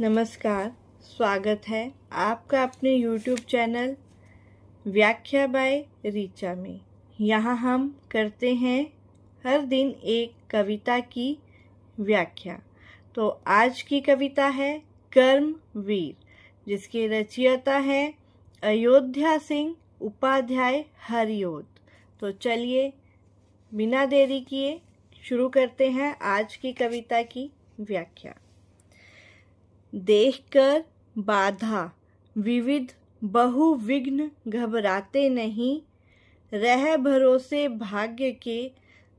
नमस्कार, स्वागत है आपका अपने YouTube चैनल व्याख्या बाय रीचा में। यहाँ हम करते हैं हर दिन एक कविता की व्याख्या। तो आज की कविता है कर्मवीर, जिसके रचयिता है अयोध्या सिंह उपाध्याय हरिओद। तो चलिए बिना देरी किए शुरू करते हैं आज की कविता की व्याख्या। देखकर बाधा विविध बहुविघ्न घबराते नहीं, रह भरोसे भाग्य के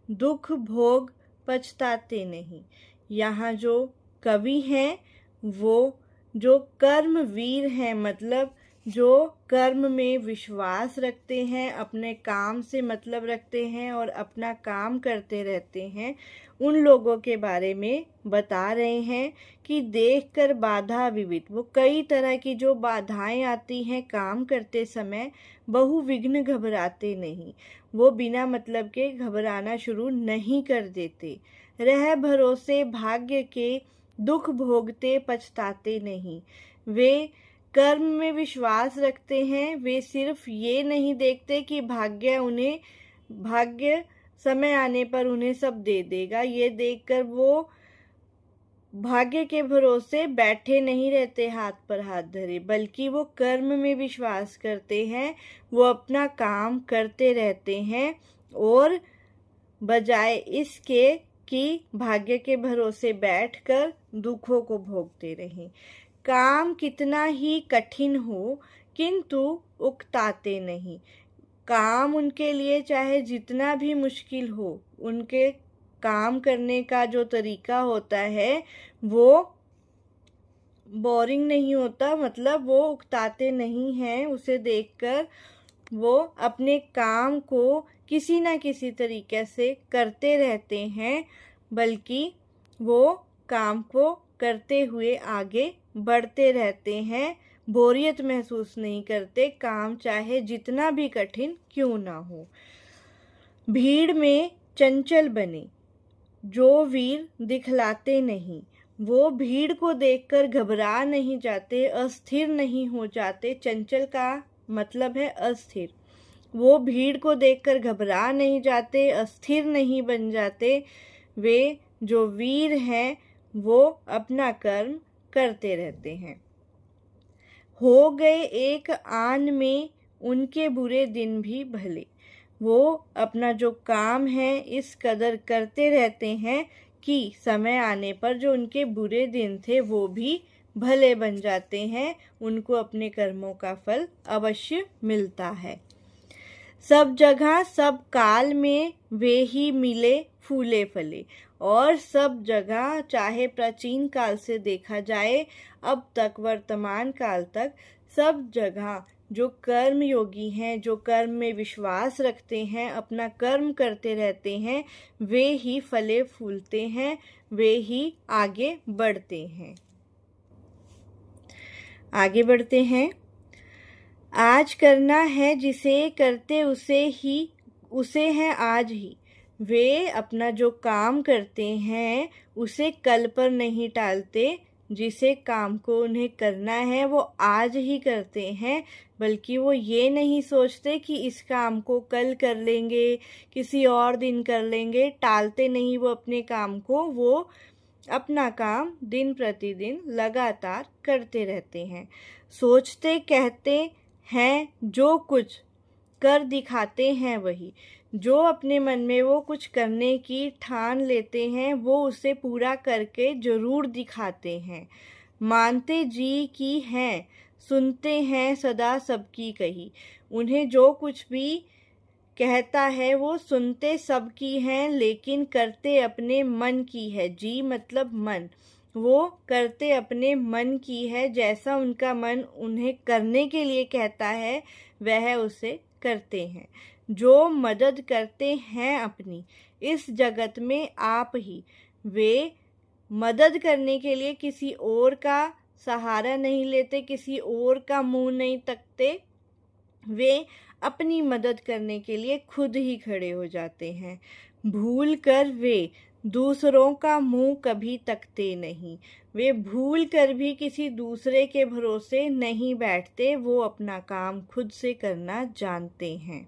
दुख भोग पछताते नहीं। यहाँ जो कवि हैं वो जो कर्मवीर हैं, मतलब जो कर्म में विश्वास रखते हैं, अपने काम से मतलब रखते हैं और अपना काम करते रहते हैं, उन लोगों के बारे में बता रहे हैं कि देखकर बाधा विविध, वो कई तरह की जो बाधाएं आती हैं काम करते समय, बहुविघ्न घबराते नहीं, वो बिना मतलब के घबराना शुरू नहीं कर देते। रह भरोसे भाग्य के दुख भोगते पछताते नहीं, वे कर्म में विश्वास रखते हैं। वे सिर्फ ये नहीं देखते कि भाग्य समय आने पर उन्हें सब दे देगा, ये देखकर वो भाग्य के भरोसे बैठे नहीं रहते हाथ पर हाथ धरे, बल्कि वो कर्म में विश्वास करते हैं। वो अपना काम करते रहते हैं और बजाय इसके कि भाग्य के भरोसे बैठकर दुखों को भोगते रहें। काम कितना ही कठिन हो किंतु उकताते नहीं। काम उनके लिए चाहे जितना भी मुश्किल हो, उनके काम करने का जो तरीका होता है वो बोरिंग नहीं होता, मतलब वो उकताते नहीं हैं। उसे देखकर वो अपने काम को किसी न किसी तरीके से करते रहते हैं, बल्कि वो काम को करते हुए आगे बढ़ते रहते हैं, बोरियत महसूस नहीं करते, काम चाहे जितना भी कठिन क्यों ना हो। भीड़ में चंचल बने जो वीर दिखलाते नहीं, वो भीड़ को देखकर घबरा नहीं जाते, अस्थिर नहीं हो जाते। चंचल का मतलब है अस्थिर। वो भीड़ को देखकर घबरा नहीं जाते, अस्थिर नहीं बन जाते। वे जो वीर हैं वो अपना कर्म करते रहते हैं। हो गए एक आन में उनके बुरे दिन भी भले, वो अपना जो काम है इस कदर करते रहते हैं कि समय आने पर जो उनके बुरे दिन थे वो भी भले बन जाते हैं, उनको अपने कर्मों का फल अवश्य मिलता है। सब जगह सब काल में वे ही मिले फूले फले, और सब जगह चाहे प्राचीन काल से देखा जाए अब तक वर्तमान काल तक, सब जगह जो कर्म योगी हैं, जो कर्म में विश्वास रखते हैं, अपना कर्म करते रहते हैं, वे ही फले फूलते हैं, वे ही आगे बढ़ते हैं। आगे बढ़ते हैं। आज करना है जिसे करते उसे है आज ही। वे अपना जो काम करते हैं उसे कल पर नहीं टालते, जिसे काम को उन्हें करना है वो आज ही करते हैं, बल्कि वो ये नहीं सोचते कि इस काम को कल कर लेंगे, किसी और दिन कर लेंगे। टालते नहीं वो अपने काम को, वो अपना काम दिन प्रतिदिन लगातार करते रहते हैं। सोचते कहते हैं जो कुछ कर दिखाते हैं वही, जो अपने मन में वो कुछ करने की ठान लेते हैं वो उसे पूरा करके जरूर दिखाते हैं। मानते जी की हैं, सुनते हैं सदा सबकी कही। उन्हें जो कुछ भी कहता है वो सुनते सबकी हैं, लेकिन करते अपने मन की है। जी मतलब मन, वो करते अपने मन की है। जैसा उनका मन उन्हें करने के लिए कहता है वह उसे करते हैं। जो मदद करते हैं अपनी इस जगत में आप ही, वे मदद करने के लिए किसी और का सहारा नहीं लेते, किसी और का मुंह नहीं तकते। वे अपनी मदद करने के लिए खुद ही खड़े हो जाते हैं। भूल कर वे दूसरों का मुंह कभी तकते नहीं, वे भूल कर भी किसी दूसरे के भरोसे नहीं बैठते, वो अपना काम खुद से करना जानते हैं।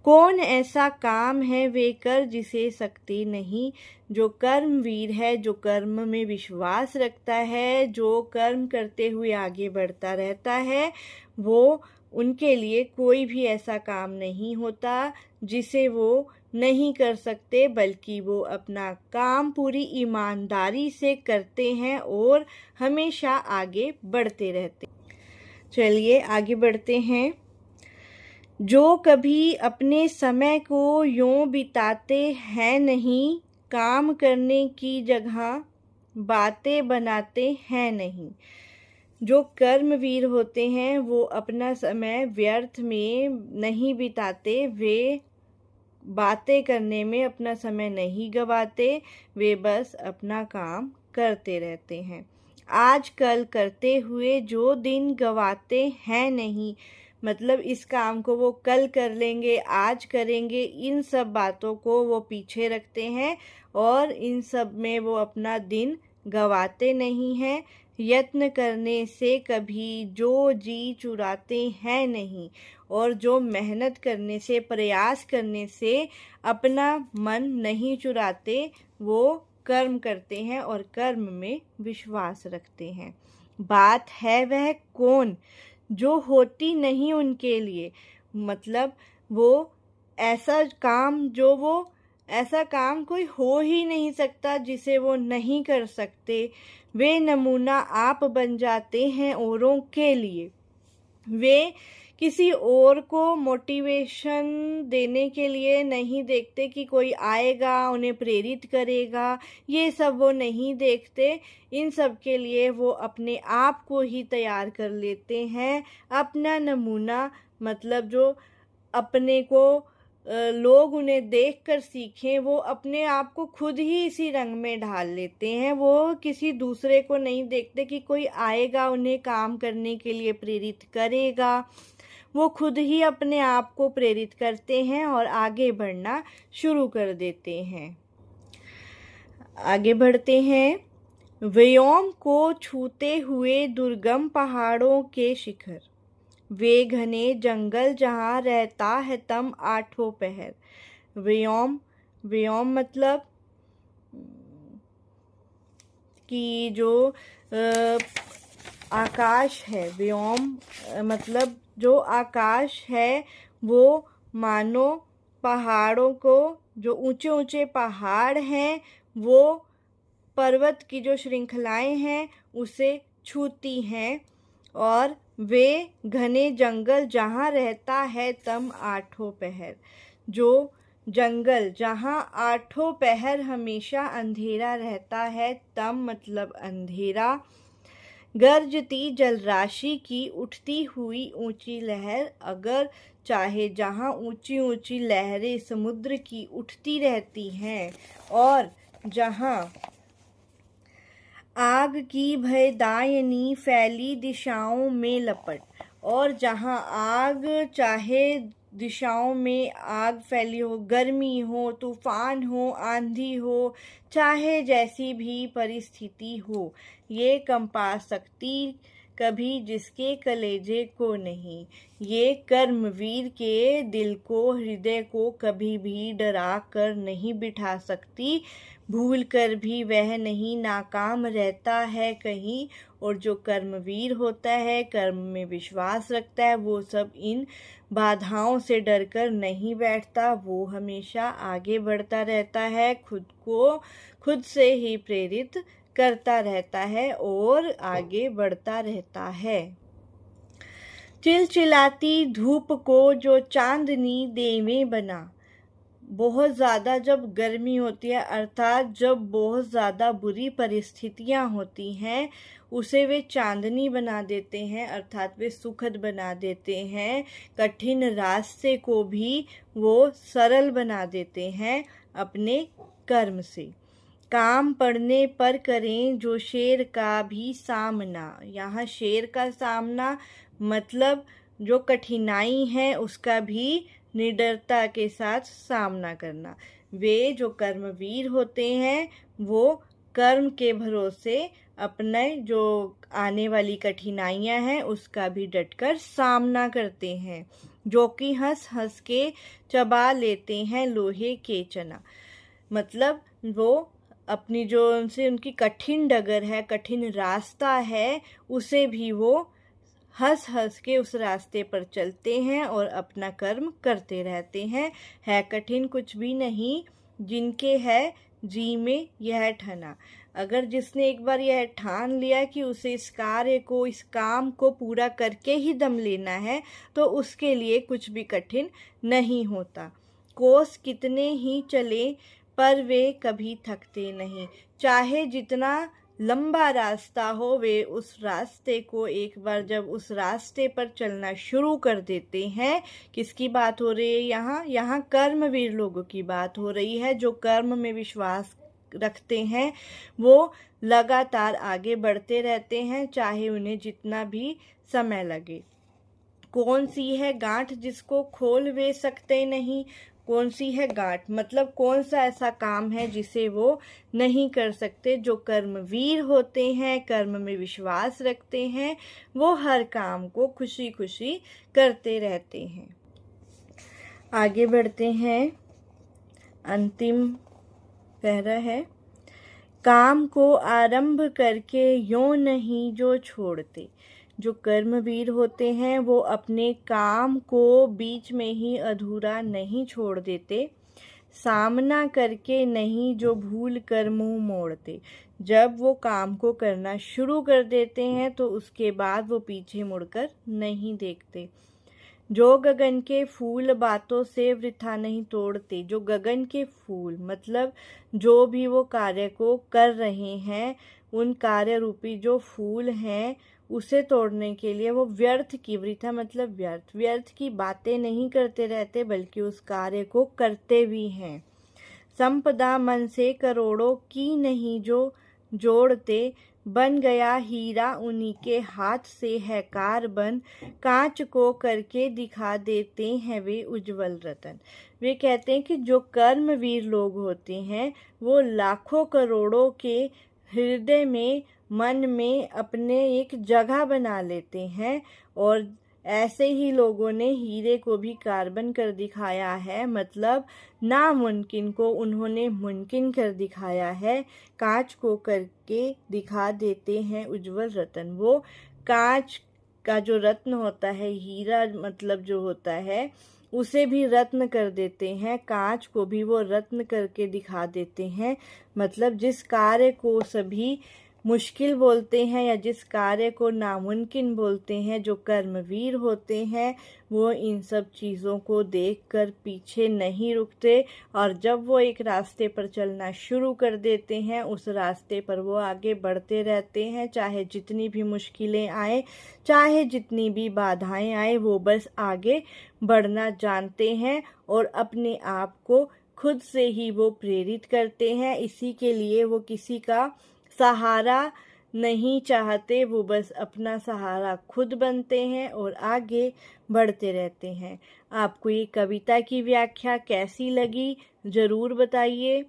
कौन ऐसा काम है वे कर जिसे सकते नहीं, जो कर्मवीर है, जो कर्म में विश्वास रखता है, जो कर्म करते हुए आगे बढ़ता रहता है, वो उनके लिए कोई भी ऐसा काम नहीं होता जिसे वो नहीं कर सकते, बल्कि वो अपना काम पूरी ईमानदारी से करते हैं और हमेशा आगे बढ़ते रहते। चलिए आगे बढ़ते हैं। जो कभी अपने समय को यूं बिताते हैं नहीं, काम करने की जगह बातें बनाते हैं नहीं। जो कर्मवीर होते हैं वो अपना समय व्यर्थ में नहीं बिताते, वे बातें करने में अपना समय नहीं गवाते, वे बस अपना काम करते रहते हैं। आज कल करते हुए जो दिन गवाते हैं नहीं, मतलब इस काम को वो कल कर लेंगे, आज करेंगे, इन सब बातों को वो पीछे रखते हैं और इन सब में वो अपना दिन गवाते नहीं हैं। यत्न करने से कभी जो जी चुराते हैं नहीं, और जो मेहनत करने से, प्रयास करने से अपना मन नहीं चुराते, वो कर्म करते हैं और कर्म में विश्वास रखते हैं। बात है वह कौन जो होती नहीं उनके लिए, मतलब वो ऐसा काम कोई हो ही नहीं सकता जिसे वो नहीं कर सकते। वे नमूना आप बन जाते हैं औरों के लिए। वे किसी और को मोटिवेशन देने के लिए नहीं देखते कि कोई आएगा उन्हें प्रेरित करेगा, ये सब वो नहीं देखते। इन सब के लिए वो अपने आप को ही तैयार कर लेते हैं। अपना नमूना, मतलब जो अपने को लोग उन्हें देखकर सीखें, वो अपने आप को खुद ही इसी रंग में ढाल लेते हैं। वो किसी दूसरे को नहीं देखते कि कोई आएगा उन्हें काम करने के लिए प्रेरित करेगा। वो खुद ही अपने आप को प्रेरित करते हैं और आगे बढ़ना शुरू कर देते हैं। आगे बढ़ते हैं। व्योम को छूते हुए दुर्गम पहाड़ों के शिखर, वे घने जंगल जहाँ रहता है तम आठों पहर। व्योम मतलब कि जो आकाश है, व्योम मतलब जो आकाश है, वो मानो पहाड़ों को, जो ऊंचे ऊंचे पहाड़ हैं, वो पर्वत की जो श्रृंखलाएं हैं उसे छूती हैं। और वे घने जंगल जहाँ रहता है तम आठों पहर, जो जंगल जहाँ आठों पहर हमेशा अंधेरा रहता है, तम मतलब अंधेरा। गर्जती जलराशि की उठती हुई ऊंची लहर, अगर चाहे जहाँ ऊंची ऊंची लहरें समुद्र की उठती रहती हैं, और जहाँ आग की भयदायनी फैली दिशाओं में लपट, और जहाँ आग चाहे दिशाओं में आग फैली हो, गर्मी हो, तूफान हो, आंधी हो, चाहे जैसी भी परिस्थिति हो, ये कंपा सकती कभी जिसके कलेजे को नहीं। ये कर्मवीर के दिल को, हृदय को कभी भी डरा कर नहीं बिठा सकती। भूल कर भी वह नहीं नाकाम रहता है कहीं। और जो कर्मवीर होता है, कर्म में विश्वास रखता है, वो सब इन बाधाओं से डरकर नहीं बैठता, वो हमेशा आगे बढ़ता रहता है, खुद को खुद से ही प्रेरित करता रहता है और आगे बढ़ता रहता है। चिलचिलाती धूप को जो चांदनी देवे बना, बहुत ज़्यादा जब गर्मी होती है, अर्थात जब बहुत ज़्यादा बुरी परिस्थितियाँ होती हैं, उसे वे चांदनी बना देते हैं, अर्थात वे सुखद बना देते हैं। कठिन रास्ते को भी वो सरल बना देते हैं अपने कर्म से। काम पड़ने पर करें जो शेर का भी सामना। यहाँ शेर का सामना मतलब जो कठिनाई है उसका भी निडरता के साथ सामना करना। वे जो कर्मवीर होते हैं वो कर्म के भरोसे अपने जो आने वाली कठिनाइयां हैं उसका भी डटकर सामना करते हैं, जो कि हंस हंस के चबा लेते हैं लोहे के चना। मतलब वो अपनी जो उनसे उनकी कठिन डगर है, कठिन रास्ता है, उसे भी वो हंस हंस के उस रास्ते पर चलते हैं और अपना कर्म करते रहते हैं। है कठिन कुछ भी नहीं, जिनके है जी में यह ठना। अगर जिसने एक बार यह ठान लिया कि उसे इस कार्य को, इस काम को पूरा करके ही दम लेना है, तो उसके लिए कुछ भी कठिन नहीं होता। कोस कितने ही चले पर वे कभी थकते नहीं। चाहे जितना लंबा रास्ता हो, वे उस रास्ते को एक बार जब उस रास्ते पर चलना शुरू कर देते हैं। किसकी बात हो रही है यहाँ? यहाँ कर्मवीर लोगों की बात हो रही है। जो कर्म में विश्वास रखते हैं वो लगातार आगे बढ़ते रहते हैं, चाहे उन्हें जितना भी समय लगे। कौन सी है गांठ जिसको खोल वे सकते नहीं? कौन सी है गांठ मतलब कौन सा ऐसा काम है जिसे वो नहीं कर सकते? जो कर्मवीर होते हैं, कर्म में विश्वास रखते हैं, वो हर काम को खुशी खुशी करते रहते हैं। आगे बढ़ते हैं। अंतिम पैरा है, काम को आरंभ करके यों नहीं जो छोड़ते। जो कर्मवीर होते हैं वो अपने काम को बीच में ही अधूरा नहीं छोड़ देते। सामना करके नहीं जो भूल कर मुंह मोड़ते। जब वो काम को करना शुरू कर देते हैं तो उसके बाद वो पीछे मुड़कर नहीं देखते। जो गगन के फूल बातों से वृथा नहीं तोड़ते। जो गगन के फूल मतलब जो भी वो कार्य को कर रहे हैं, उन कार्य रूपी जो फूल हैं उसे तोड़ने के लिए वो व्यर्थ की, वृथा मतलब व्यर्थ, व्यर्थ की बातें नहीं करते रहते, बल्कि उस कार्य को करते भी हैं। संपदा मन से करोड़ों की नहीं जो जोड़ते। बन गया हीरा उन्हीं के हाथ से है कार्बन। कांच को करके दिखा देते हैं वे उज्जवल रतन। वे कहते हैं कि जो कर्मवीर लोग होते हैं वो लाखों करोड़ों के हृदय में, मन में अपने एक जगह बना लेते हैं। और ऐसे ही लोगों ने हीरे को भी कार्बन कर दिखाया है, मतलब नामुमकिन को उन्होंने मुमकिन कर दिखाया है। कांच को करके दिखा देते हैं उज्जवल रतन। वो कांच का जो रत्न होता है, हीरा मतलब जो होता है, उसे भी रत्न कर देते हैं। कांच को भी वो रत्न करके दिखा देते हैं। मतलब जिस कार्य को सभी मुश्किल बोलते हैं या जिस कार्य को नामुमकिन बोलते हैं, जो कर्मवीर होते हैं वो इन सब चीज़ों को देखकर पीछे नहीं रुकते। और जब वो एक रास्ते पर चलना शुरू कर देते हैं, उस रास्ते पर वो आगे बढ़ते रहते हैं। चाहे जितनी भी मुश्किलें आए, चाहे जितनी भी बाधाएं आए, वो बस आगे बढ़ना जानते हैं और अपने आप को खुद से ही वो प्रेरित करते हैं। इसी के लिए वो किसी का सहारा नहीं चाहते, वो बस अपना सहारा खुद बनते हैं और आगे बढ़ते रहते हैं। आपको ये कविता की व्याख्या कैसी लगी ज़रूर बताइए।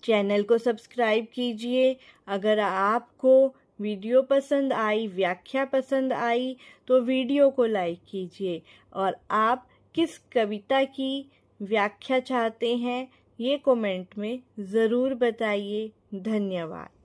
चैनल को सब्सक्राइब कीजिए। अगर आपको वीडियो पसंद आई, व्याख्या पसंद आई, तो वीडियो को लाइक कीजिए। और आप किस कविता की व्याख्या चाहते हैं ये कमेंट में ज़रूर बताइए। धन्यवाद।